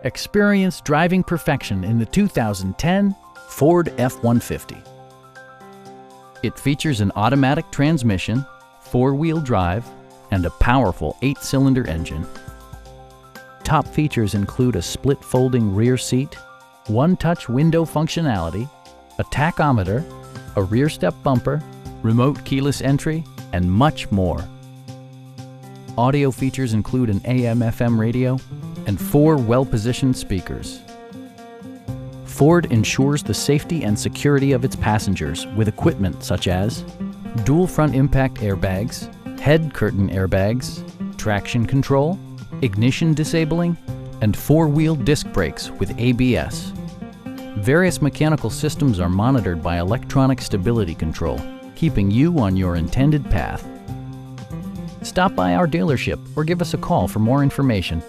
Experience driving perfection in the 2010 Ford F-150. It features an automatic transmission, four-wheel drive, and a powerful 8-cylinder engine. Top features include a split folding rear seat, one-touch window functionality, a tachometer, a rear step bumper, remote keyless entry, and much more. Audio features include an AM/FM radio and 4 well-positioned speakers. Ford ensures the safety and security of its passengers with equipment such as dual front impact airbags, head curtain airbags, traction control, ignition disabling, and 4-wheel disc brakes with ABS. Various mechanical systems are monitored by electronic stability control, keeping you on your intended path. Stop by our dealership or give us a call for more information.